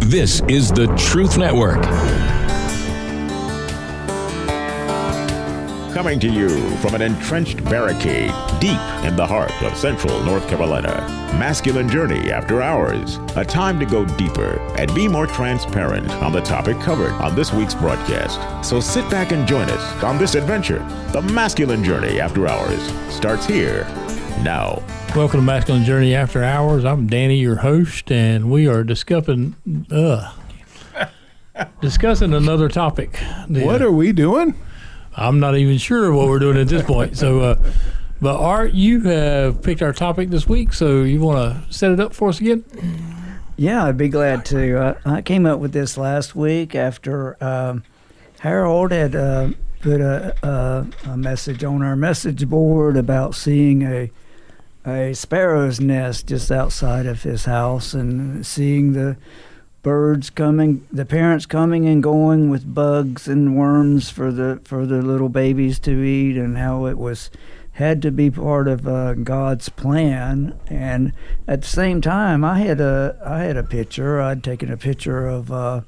This is the Truth Network. Coming to you from an entrenched barricade deep in the heart of central North Carolina. Masculine Journey After Hours. A time to go deeper and be more transparent on the topic covered on this week's broadcast. So sit back and join us on this adventure. The Masculine Journey After Hours starts here now. Welcome to Masculine Journey After Hours. I'm Danny, your host, and we are discussing another topic. What are we doing? I'm not even sure what we're doing at this point. So, but Art, you have picked our topic this week, so you want to set it up for us again? Yeah, I'd be glad to. I came up with this last week after Harold had put a message on our message board about seeing a sparrow's nest just outside of his house and seeing the birds coming, the parents coming and going with bugs and worms for the little babies to eat, and how it had to be part of God's plan. And at the same time, I had a picture. I'd taken a picture of a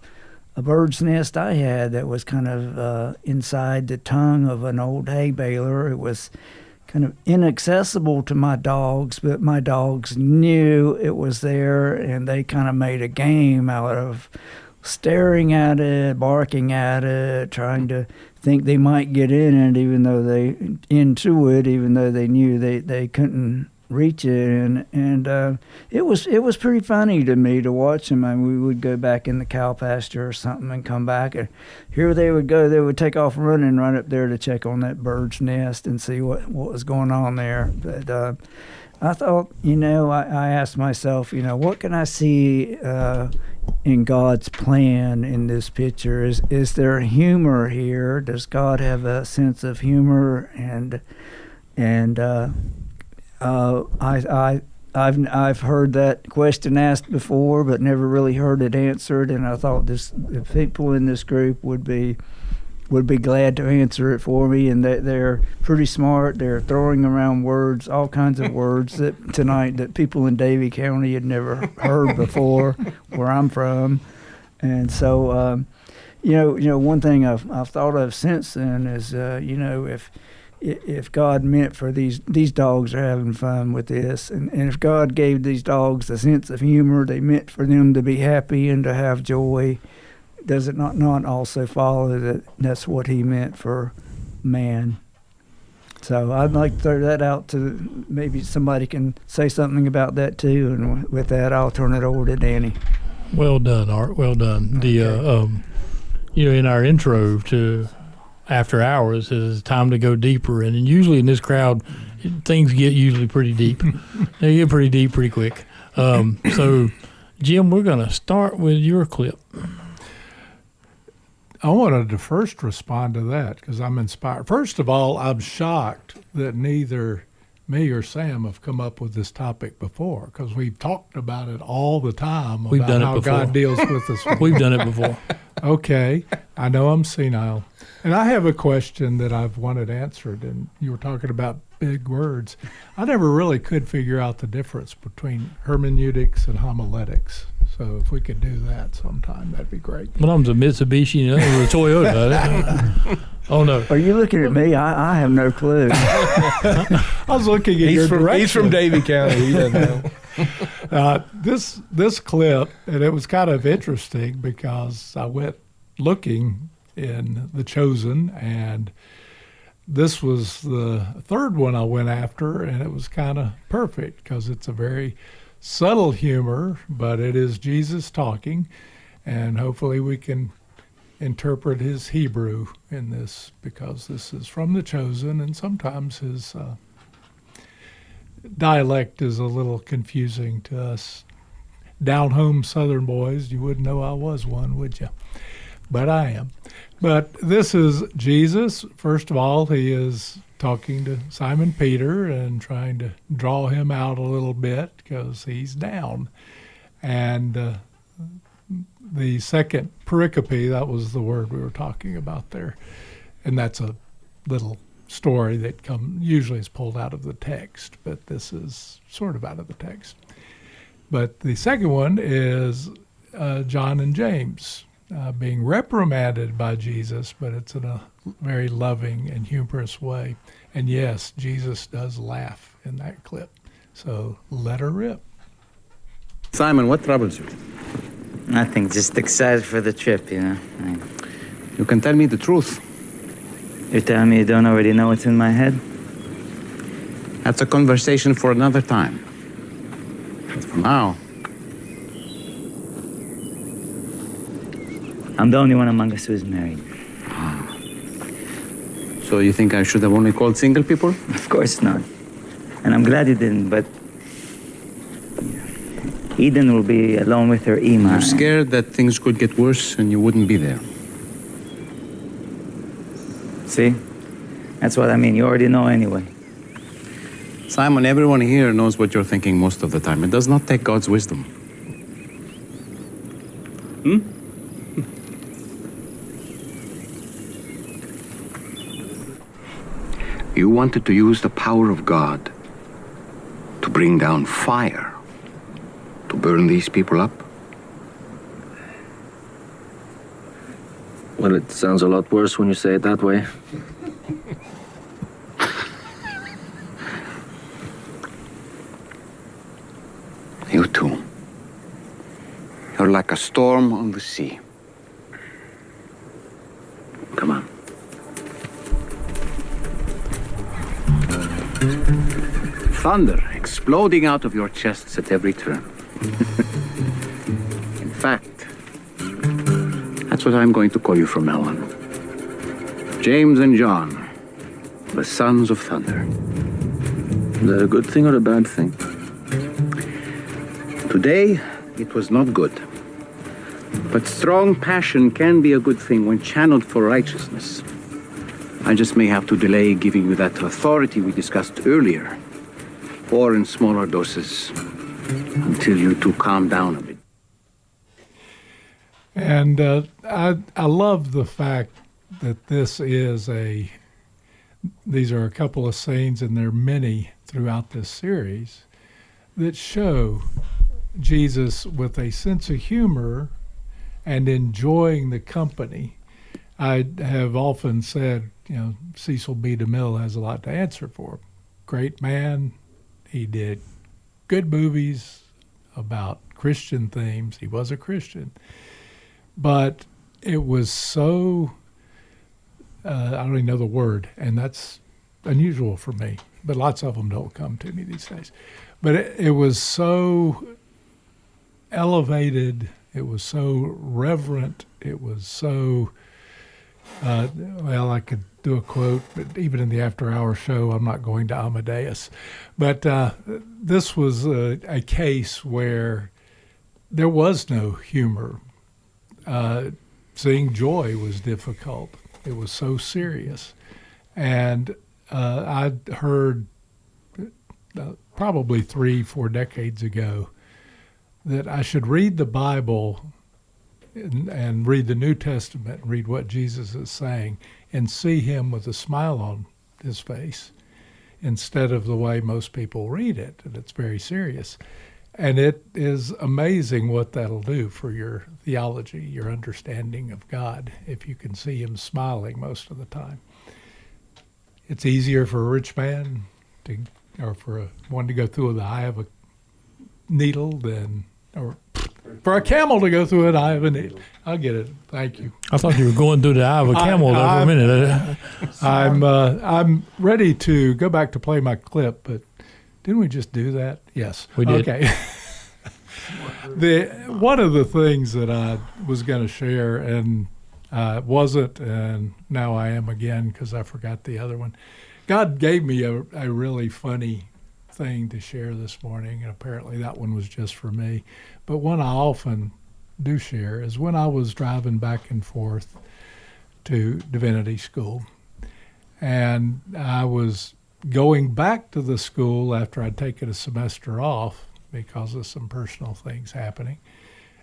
bird's nest I had that was kind of inside the tongue of an old hay baler. It was kind of inaccessible to my dogs, but my dogs knew it was there, and they kind of made a game out of staring at it, barking at it, trying to think they might get in it, even though they knew they couldn't reach it. And it was pretty funny to me to watch them. I mean, we would go back in the cow pasture or something and come back, and here they would go. They would take off running right up there to check on that bird's nest and see what was going on there. But I thought, I asked myself, what can I see in God's plan in this picture? Is there humor here? Does God have a sense of humor? And I've heard that question asked before, but never really heard it answered. And I thought the people in this group would be glad to answer it for me. And they're pretty smart. They're throwing around words, all kinds of words tonight that people in Davie County had never heard before, where I'm from. And so, one thing I've thought of since then is, if God meant for these dogs are having fun with this, and if God gave these dogs a sense of humor, they meant for them to be happy and to have joy, does it not also follow that that's what he meant for man? So I'd like to throw that out to maybe somebody can say something about that too, and with that I'll turn it over to Danny. Well done, Art. Well done. Okay. In our intro to After Hours is time to go deeper, and usually in this crowd, things get usually pretty deep. They get pretty deep pretty quick. So, Jim, we're going to start with your clip. I wanted to first respond to that because I'm inspired. First of all, I'm shocked that neither me or Sam have come up with this topic before, because we've talked about it all the time. We've done it how before. God deals with us. We've done it before. Okay. I know I'm senile. And I have a question that I've wanted answered, and you were talking about big words. I never really could figure out the difference between hermeneutics and homiletics. So if we could do that sometime, that'd be great. One of them's a Mitsubishi, and the other was a Toyota. Oh, no. Are you looking at me? I have no clue. I was looking at your direction. He's from Davie County. He doesn't know. This clip, and it was kind of interesting because I went looking in The Chosen, and this was the third one I went after, and it was kind of perfect because it's a very subtle humor, but it is Jesus talking, and hopefully we can interpret his Hebrew in this, because this is from The Chosen, and sometimes his dialect is a little confusing to us down-home Southern boys. You wouldn't know I was one, would you? But I am. But this is Jesus. First of all, he is talking to Simon Peter and trying to draw him out a little bit because he's down. And the second pericope, that was the word we were talking about there. And that's a little story that usually is pulled out of the text, but this is sort of out of the text. But the second one is John and James being reprimanded by Jesus, but it's in a very loving and humorous way. And yes, Jesus does laugh in that clip. So let her rip. Simon, what troubles you? Nothing, just excited for the trip, you know. You can tell me the truth. You're telling me you don't already know what's in my head? That's a conversation for another time. But for now, I'm the only one among us who is married. so you think I should have only called single people? Of course not. And I'm glad you didn't, but Eden will be alone with her Ima. You're scared that things could get worse and you wouldn't be there. See? That's what I mean. You already know anyway. Simon, everyone here knows what you're thinking most of the time. It does not take God's wisdom. You wanted to use the power of God to bring down fire, to burn these people up? Well, it sounds a lot worse when you say it that way. You too. You're like a storm on the sea. Come on. Thunder exploding out of your chests at every turn. In fact, that's what I'm going to call you from now on. James and John, the sons of thunder. Is that a good thing or a bad thing? Today, it was not good. But strong passion can be a good thing when channeled for righteousness. I just may have to delay giving you that authority we discussed earlier, or in smaller doses, until you two calm down a bit. And I love the fact that these are a couple of scenes, and there are many throughout this series, that show Jesus with a sense of humor and enjoying the company. I have often said, Cecil B. DeMille has a lot to answer for. Great man. He did good movies about Christian themes. He was a Christian. But it was so, I don't even know the word, and that's unusual for me, but lots of them don't come to me these days. But it was so elevated, it was so reverent, it was so, I could do a quote, but even in the after-hour show, I'm not going to Amadeus. But this was a case where there was no humor. Seeing joy was difficult. It was so serious. And I'd heard probably 3-4 decades ago that I should read the Bible and read the New Testament and read what Jesus is saying and see him with a smile on his face instead of the way most people read it, and it's very serious. And it is amazing what that'll do for your theology, your understanding of God, if you can see him smiling most of the time. It's easier for a rich man or for one to go through the eye of a needle than, or for a camel to go through an eye of a needle. I'll get it. Thank you. I thought you were going through the eye of a camel there for a minute. I'm ready to go back to play my clip, but didn't we just do that? Yes. We did. Okay. One of the things that I was going to share and wasn't, and now I am again because I forgot the other one. God gave me a really funny thing to share this morning, and apparently that one was just for me. But one I often do share is when I was driving back and forth to divinity school, and I was going back to the school after I'd taken a semester off because of some personal things happening,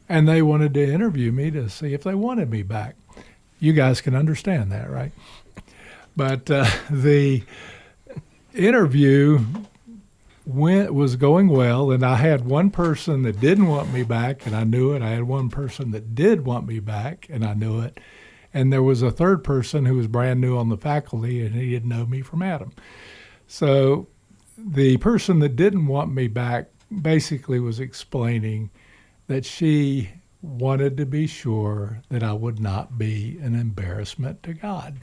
and they wanted to interview me to see if they wanted me back. You guys can understand that, right? But the interview was going well, and I had one person that didn't want me back, and I knew it. I had one person that did want me back, and I knew it. And there was a third person who was brand new on the faculty, and he didn't know me from Adam. So the person that didn't want me back basically was explaining that she wanted to be sure that I would not be an embarrassment to God.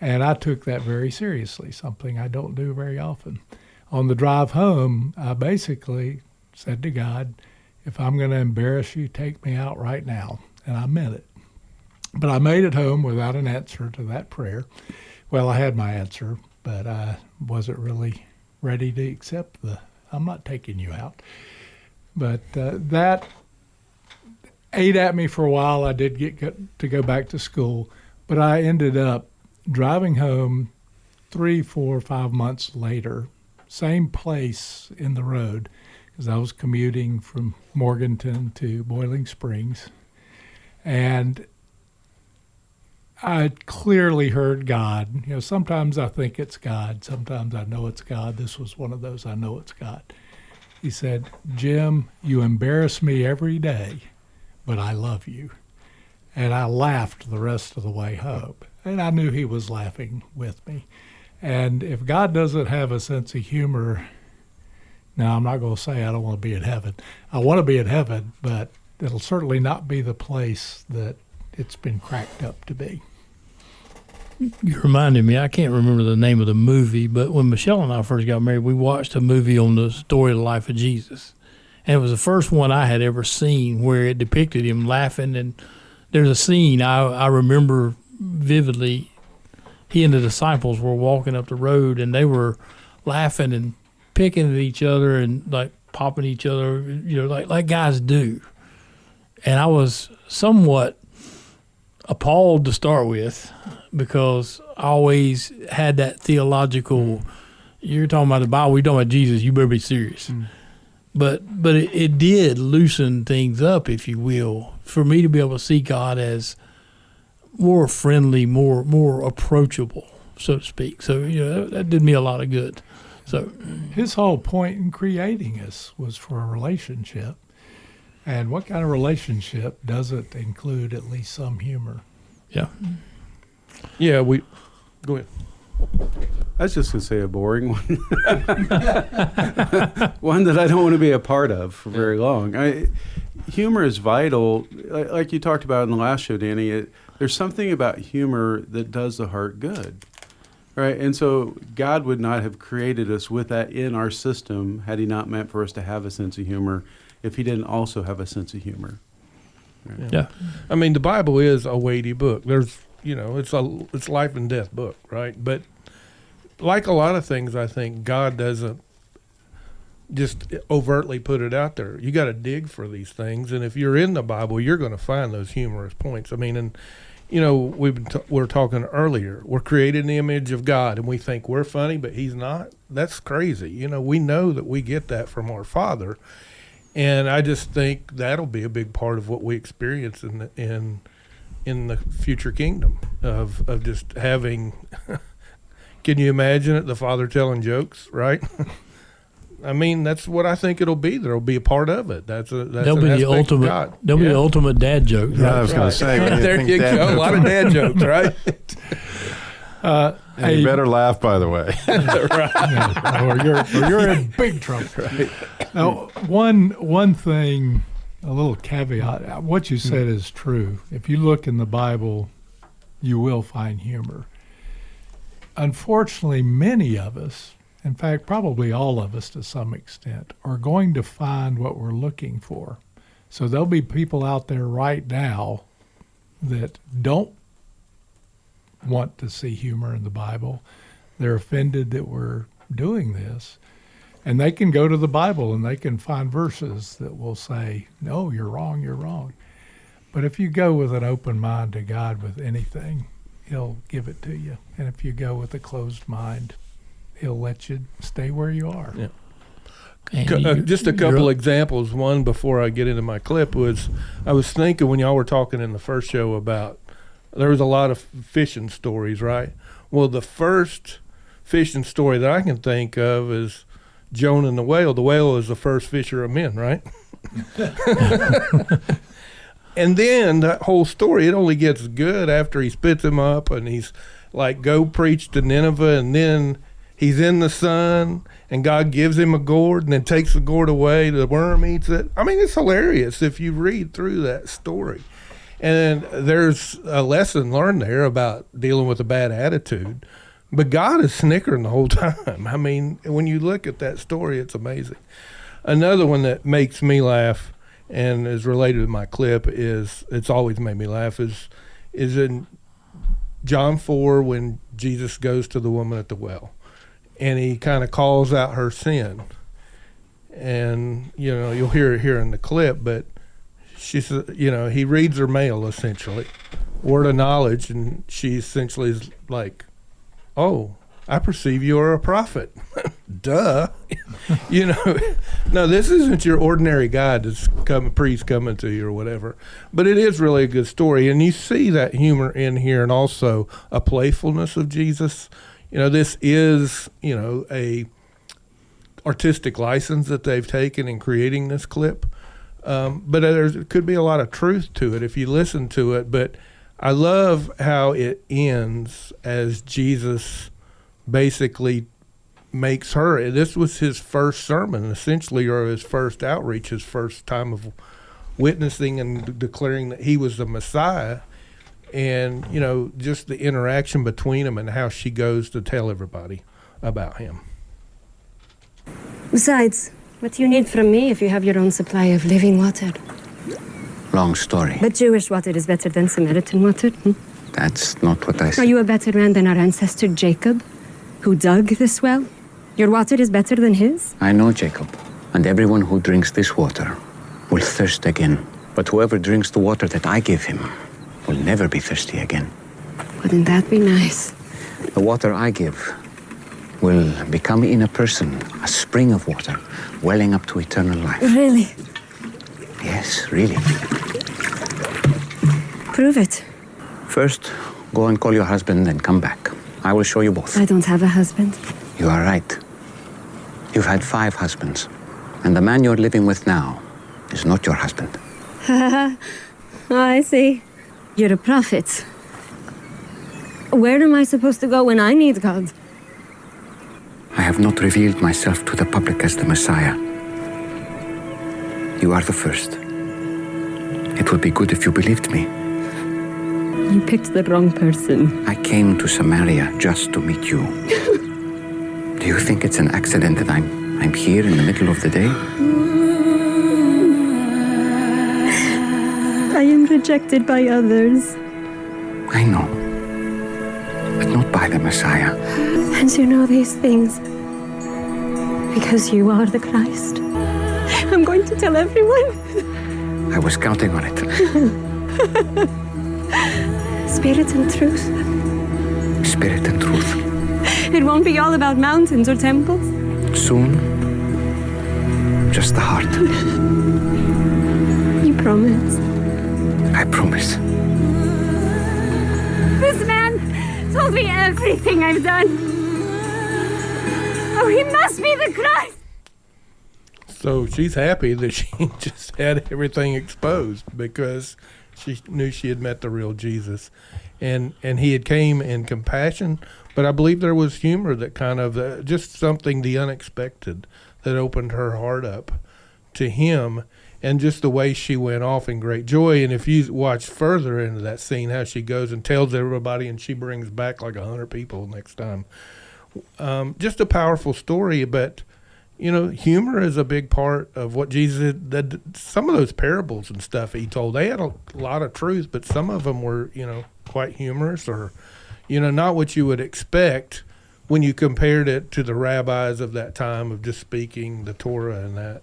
And I took that very seriously, something I don't do very often. On the drive home, I basically said to God, if I'm going to embarrass you, take me out right now. And I meant it. But I made it home without an answer to that prayer. Well, I had my answer, but I wasn't really ready to accept I'm not taking you out. But that ate at me for a while. I did get to go back to school, but I ended up driving home 3, 4, 5 months later, same place in the road, because I was commuting from Morganton to Boiling Springs. And I clearly heard God. You know, sometimes I think it's God. Sometimes I know it's God. This was one of those I know it's God. He said, Jim, you embarrass me every day, but I love you. And I laughed the rest of the way home. And I knew he was laughing with me. And if God doesn't have a sense of humor, now I'm not going to say I don't want to be in heaven. I want to be in heaven, but it'll certainly not be the place that it's been cracked up to be. You reminded me, I can't remember the name of the movie, but when Michelle and I first got married, we watched a movie on the story of the life of Jesus. And it was the first one I had ever seen where it depicted him laughing. And there's a scene I remember vividly. He and the disciples were walking up the road, and they were laughing and picking at each other and like popping each other, you know, like guys do. And I was somewhat appalled to start with, because I always had that theological, you're talking about the Bible, we're talking about Jesus, you better be serious. But it did loosen things up, if you will, for me to be able to see God as more friendly, more approachable, so to speak. So, you know, that did me a lot of good. So his whole point in creating us was for a relationship. And what kind of relationship doesn't include at least some humor? Yeah. Yeah, go ahead. I was just going to say a boring one. One that I don't want to be a part of for very long. Humor is vital. Like you talked about in the last show, Danny, there's something about humor that does the heart good. Right? And so God would not have created us with that in our system had he not meant for us to have a sense of humor, if he didn't also have a sense of humor. Right? Yeah. I mean, the Bible is a weighty book. There's, you know, it's life and death book, right? But like a lot of things, I think God doesn't just overtly put it out there. You got to dig for these things, and if you're in the Bible, you're going to find those humorous points. I mean, and you know, we were talking earlier. We're created in the image of God, and we think we're funny, but He's not. That's crazy. You know, we know that we get that from our Father, and I just think that'll be a big part of what we experience in the future kingdom of just having. Can you imagine it? The Father telling jokes, right? I mean, that's what I think it'll be. There'll be a part of it. That'll be the ultimate. That'll be the ultimate dad joke. Right? Yeah, I was going to say. There you go. A lot of dad jokes, right? And you better laugh, by the way. Right. or you're in big trouble. Right. Now, one thing, a little caveat. What you said is true. If you look in the Bible, you will find humor. Unfortunately, many of us, in fact, probably all of us to some extent, are going to find what we're looking for. So there'll be people out there right now that don't want to see humor in the Bible. They're offended that we're doing this. And they can go to the Bible and they can find verses that will say, no, you're wrong, you're wrong. But if you go with an open mind to God with anything, He'll give it to you. And if you go with a closed mind, He'll let you stay where you are. Yeah. Just a couple examples. One, before I get into my clip, was I was thinking when y'all were talking in the first show about there was a lot of fishing stories, right? Well, the first fishing story that I can think of is Jonah and the whale. The whale is the first fisher of men, right? And then that whole story, it only gets good after he spits him up and he's like, go preach to Nineveh, and then he's in the sun and God gives him a gourd and then takes the gourd away. The worm eats it. I mean, it's hilarious if you read through that story. And there's a lesson learned there about dealing with a bad attitude. But God is snickering the whole time. I mean, when you look at that story, it's amazing. Another one that makes me laugh and is related to my clip is, it's always made me laugh, is in John 4 when Jesus goes to the woman at the well. And he kind of calls out her sin. And, you know, you'll hear it here in the clip, but she says, you know, he reads her mail essentially, word of knowledge, and she essentially is like, oh, I perceive you are a prophet. Duh. You know, no, this isn't your ordinary guy that's priest coming to you or whatever. But it is really a good story. And you see that humor in here and also a playfulness of Jesus. You know, this is, you know, a artistic license that they've taken in creating this clip. But there could be a lot of truth to it if you listen to it. But I love how it ends as Jesus basically makes her, this was his first sermon essentially, or his first outreach, his first time of witnessing and declaring that he was the Messiah. And, you know, just the interaction between them and how she goes to tell everybody about him. Besides, what do you need from me if you have your own supply of living water? Long story. But Jewish water is better than Samaritan water. That's not what I Are said. you a better man than our ancestor Jacob, who dug this well? Your water is better than his? I know Jacob, and everyone who drinks this water will thirst again. But whoever drinks the water that I give him will never be thirsty again. Wouldn't that be nice? The water I give will become in a person a spring of water, welling up to eternal life. Really? Yes, really. Prove it. First, go and call your husband and come back. I will show you both. I don't have a husband. You are right. You've had 5 husbands, and the man you're living with now is not your husband. Oh, I see. You're a prophet. Where am I supposed to go when I need God? I have not revealed myself to the public as the Messiah. You are the first. It would be good if you believed me. You picked the wrong person. I came to Samaria just to meet you. Do you think it's an accident that I'm here in the middle of the day? I am rejected by others. I know. But not by the Messiah. And you know these things because you are the Christ. I'm going to tell everyone. I was counting on it. Spirit and truth. Spirit and truth. It won't be all about mountains or temples. Soon, just the heart. You promise? I promise. This man told me everything I've done. Oh, he must be the Christ. So she's happy that she just had everything exposed because she knew she had met the real Jesus. And he had came in compassion, but I believe there was humor that kind of, just something, the unexpected, that opened her heart up to him, and just the way she went off in great joy. And if you watch further into that scene, how she goes and tells everybody, and she brings back like 100 people next time. Just a powerful story, but, you know, humor is a big part of what Jesus did. Some of those parables and stuff he told, they had a lot of truth, but some of them were, you know, quite humorous, or, you know, not what you would expect when you compared it to the rabbis of that time of just speaking the Torah and that,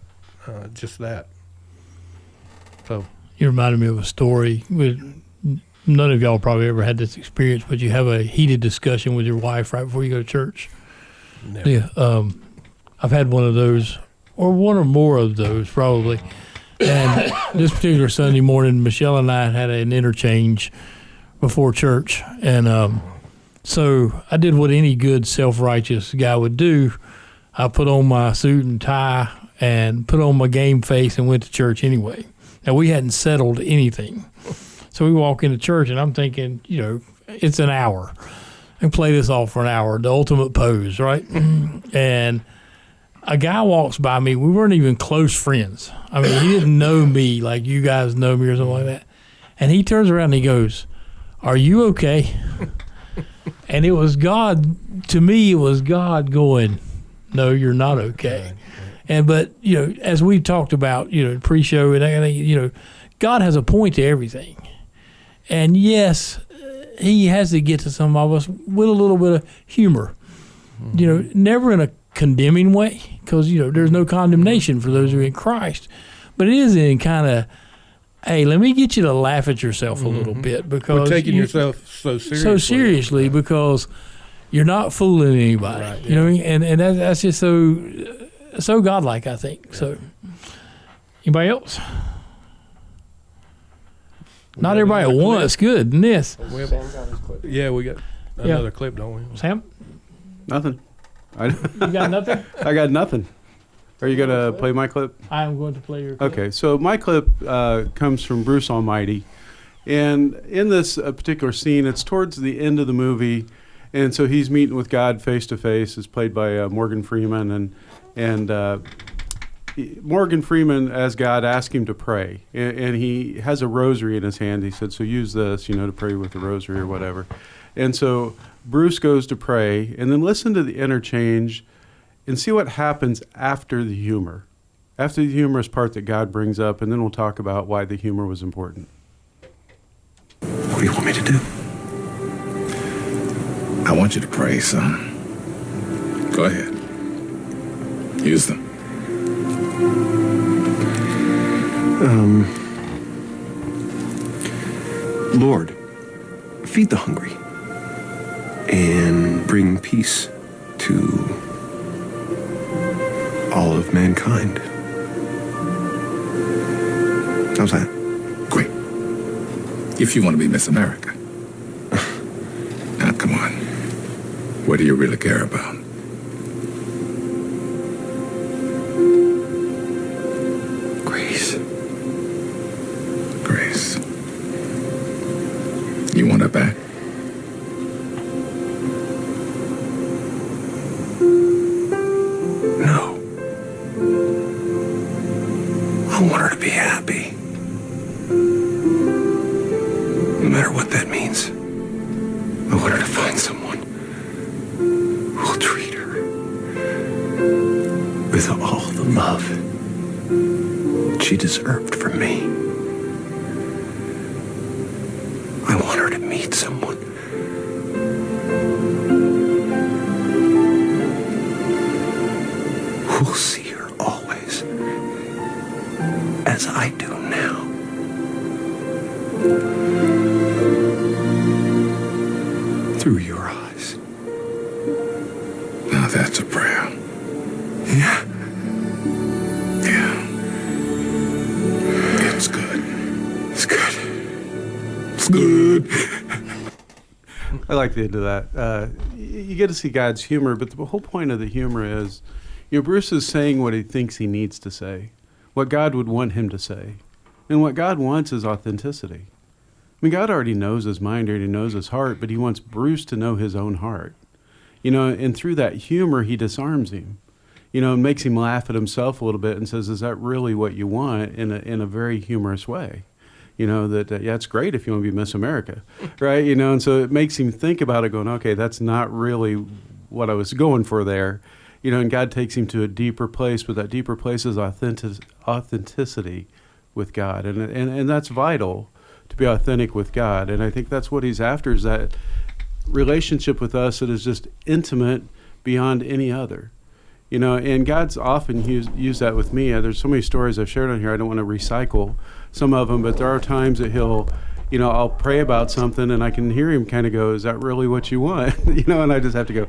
just that. So you reminded me of a story. None of y'all probably ever had this experience, but you have a heated discussion with your wife right before you go to church. Never. Yeah, I've had one of those, or one or more of those probably. And this particular Sunday morning, Michelle and I had an interchange before church, and so I did what any good self-righteous guy would do. I put on my suit and tie and put on my game face and went to church anyway. Now, we hadn't settled anything. So we walk into church, and I'm thinking, it's an hour. And play this off for an hour, the ultimate pose, right? And a guy walks by me. We weren't even close friends. I mean, he didn't know me like you guys know me or something like that. And he turns around and he goes, "Are you okay?" And it was God. To me, it was God going, "No, you're not okay." But as we talked about, pre-show and everything, God has a point to everything. And yes, He has to get to some of us with a little bit of humor. Never in a condemning way, because there's no condemnation for those who are in Christ, but it is in kind of, hey, let me get you to laugh at yourself a little bit, because we're taking yourself so seriously. So seriously, because you're not fooling anybody. Right, you know what I mean? And that's just so godlike, I think. Yeah. So, anybody else? Not everybody at once. Good. And this. Yeah, we got another clip, don't we? Sam? Nothing. You got nothing? I got nothing. Are you going to play my clip? I am going to play your clip. Okay, so my clip comes from Bruce Almighty. And in this particular scene, it's towards the end of the movie. And so he's meeting with God face to face. It's played by Morgan Freeman. And Morgan Freeman, as God, asked him to pray. And he has a rosary in his hand. He said, so use this, to pray with the rosary or whatever. And so Bruce goes to pray, and then listen to the interchange and see what happens after the humor. After the humorous part that God brings up, and then we'll talk about why the humor was important. What do you want me to do? I want you to pray, son. Go ahead. Use them. Lord, feed the hungry and bring peace to all of mankind. How's that? Great. If you want to be Miss America. Now, come on. What do you really care about? Grace. Grace. You want her back? No. I want her to be happy. No matter what that means. I want her to find someone who will treat her with all the love she deserved from me. I want her to meet someone who'll see her always as I do now. Through your eyes. Now that's a prayer. Yeah. Yeah. It's good. It's good. It's good. I like the end of that. You get to see God's humor, but the whole point of the humor is, Bruce is saying what he thinks he needs to say, what God would want him to say. And what God wants is authenticity. I mean, God already knows his mind, already knows his heart, but he wants Bruce to know his own heart. And through that humor, he disarms him, and makes him laugh at himself a little bit and says, is that really what you want, in a very humorous way? It's great if you want to be Miss America, right? And so it makes him think about it going, okay, that's not really what I was going for there. And God takes him to a deeper place, but that deeper place is authenticity with God. And that's vital, to be authentic with God. And I think that's what he's after, is that relationship with us that is just intimate beyond any other. And God's often used that with me. There's so many stories I've shared on here. I don't want to recycle some of them, but there are times that he'll, I'll pray about something and I can hear him kind of go, is that really what you want? And I just have to go,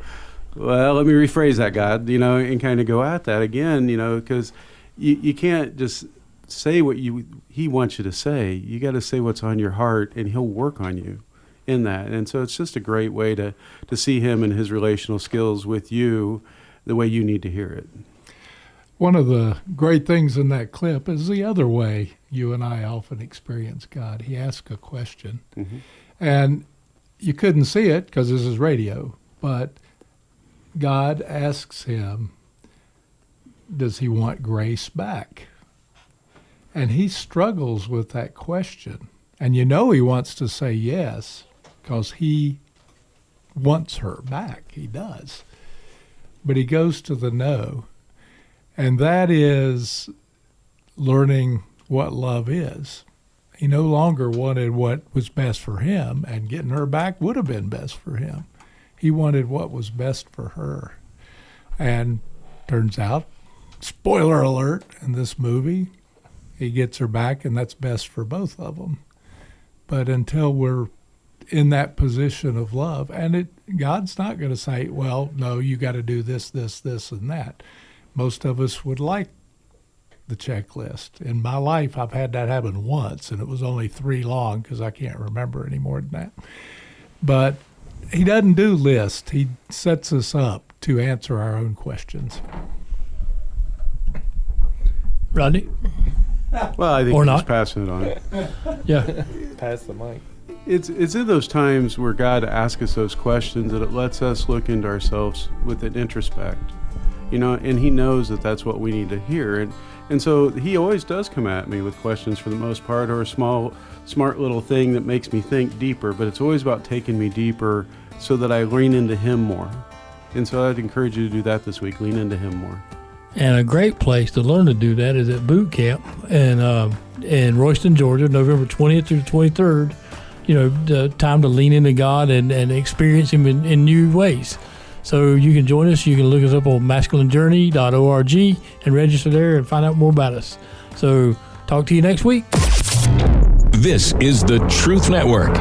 well, let me rephrase that, God, and kind of go at that again, because you can't just say what he wants you to say. You got to say what's on your heart, and he'll work on you in that. And so it's just a great way to see him and his relational skills with you, the way you need to hear it. One of the great things in that clip is the other way you and I often experience God. He asks a question, and you couldn't see it because this is radio, but God asks him, does he want grace back? And he struggles with that question. And you know he wants to say yes because he wants her back. He does. But he goes to the no. And that is learning what love is. He no longer wanted what was best for him, and getting her back would have been best for him. He wanted what was best for her. And turns out, spoiler alert, in this movie, he gets her back, and that's best for both of them. But until we're in that position of love, and God's not going to say, well, no, you got to do this, this, this, and that. Most of us would like the checklist. In my life, I've had that happen once, and it was only 3 long because I can't remember any more than that. But he doesn't do lists. He sets us up to answer our own questions. Rodney? Well, I think Or he's not. passing it on. Yeah. Pass the mic. It's in those times where God asks us those questions that it lets us look into ourselves with an introspect, and he knows that that's what we need to hear. And so he always does come at me with questions for the most part, or a small, smart little thing that makes me think deeper, but it's always about taking me deeper so that I lean into him more. And so I'd encourage you to do that this week, lean into him more. And a great place to learn to do that is at boot camp in Royston, Georgia, November 20th through the 23rd. The time to lean into God and experience him in new ways. So you can join us. You can look us up on masculinejourney.org and register there and find out more about us. So talk to you next week. This is the Truth Network.